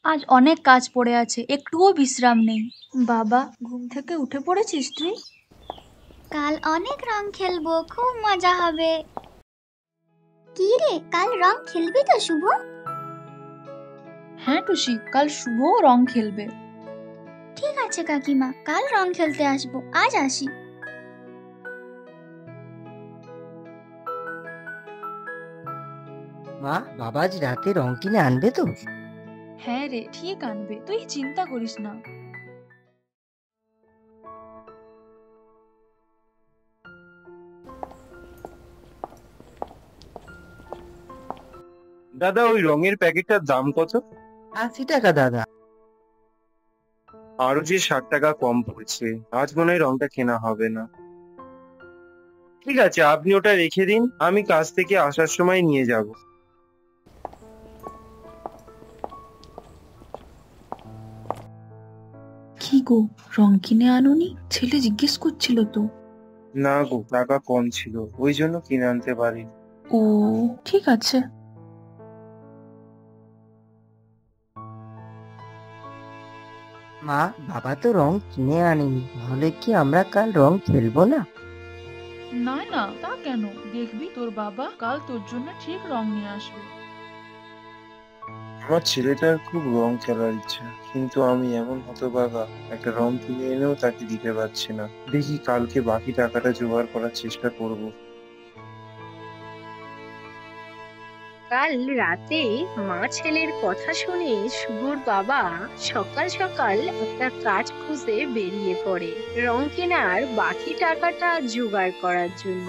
আজ অনেক কাজ পড়ে আছে, একটুও বিশ্রাম নেই। বাবা, ঘুম থেকে উঠে পড়েছিস তুই? কাল অনেক রং খেলবো, খুব মজা হবে। কি রে, কাল রং খেলবি তো শুভ? হ্যাঁ টুসি, কাল শুভও রং খেলবে। ঠিক আছে কাকিমা, কাল রং খেলতে আসবো, আজ আসি। মা, বাবা আজ রাতে রং কিনে আনবে তো? হ্যাঁ রে, ঠিক আনবে, তুই চিন্তা করিস না। দাদা, ওই রঙের প্যাকেটটার দাম কত? 80 টাকা দাদা। আরো যে 60 টাকা কম পড়ছে, আজ মনে হয় রংটা কেনা হবে না। ঠিক আছে, আপনি ওটা রেখে দিন, আমি কাজ থেকে আসার সময় নিয়ে যাব। কি গো, রং কিনে আনোনি? ছেলে জিজ্ঞেস করছিল তো। না গো, টাকা কম ছিল, ওই জন্য কিনে আনতে পারি। ও, ঠিক আছে। মা, বাবা তো রং কিনে আনেনি, তাহলে কি আমরা কাল রং খেলবো না? না না, তা কেন? দেখবি তোর বাবা কাল তোর জন্য ঠিক রং নিয়ে আসবে। আমার ছেলেটার খুব রং খেলার ইচ্ছা, কিন্তু আমি এমন হতভাগা, একটা রং কিনে এনেও তাকে দিতে পারছি না। দেখি কালকে বাকি টাকাটা জোগাড় করার চেষ্টা করব। কাল রাতে মা ছেলের কথা শুনে শুভর বাবা সকাল সকাল একটা কাজ খুঁজে বেরিয়ে পড়ে রং কেনার বাকি টাকাটা জোগাড় করার জন্য।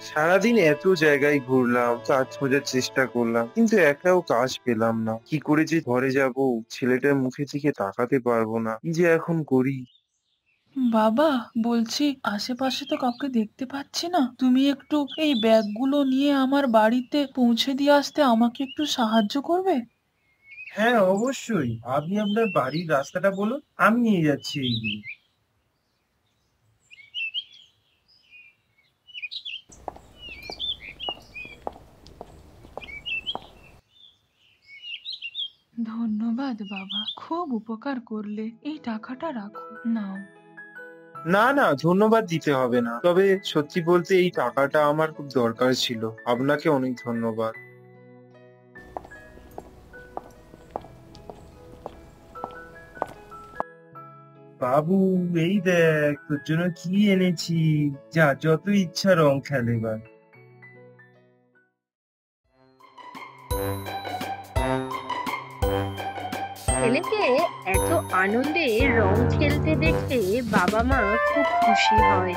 সারাদিন এত জায়গায় ঘুরলাম, কাজ খোঁজার চেষ্টা করলাম, কিন্তু একটাও কাজ পেলাম না। কি করে যে ঘরে যাব, ছেলেটার মুখে দিকে তাকাতে পারবো না, কি যে এখন করি। বাবা, বলছি আশেপাশে তো কাউকে দেখতে পাচ্ছি না, তুমি একটু এই ব্যাগগুলো নিয়ে আমার বাড়িতে পৌঁছে দিয়ে আসতে আমাকে একটু সাহায্য করবে? হ্যাঁ অবশ্যই, আপনি আপনার বাড়ির রাস্তাটা বলুন, আমি নিয়ে যাচ্ছি এইগুলো। ধন্যবাদ বাবা, খুব উপকার করলে। এই টাকাটা রাখো, নাও। না না, ধন্যবাদ দিতে হবে না, তবে সত্যি বলতে এই টাকাটা আমার খুব দরকার ছিল। আপনাকে অনেক ধন্যবাদ। বাবু, এই দেখ তোর জন্য কি এনেছি, যা যত ইচ্ছা রং খেল এবার। ছেলেকে এত আনন্দে রং খেলতে দেখে বাবা মা খুব খুশি হয়।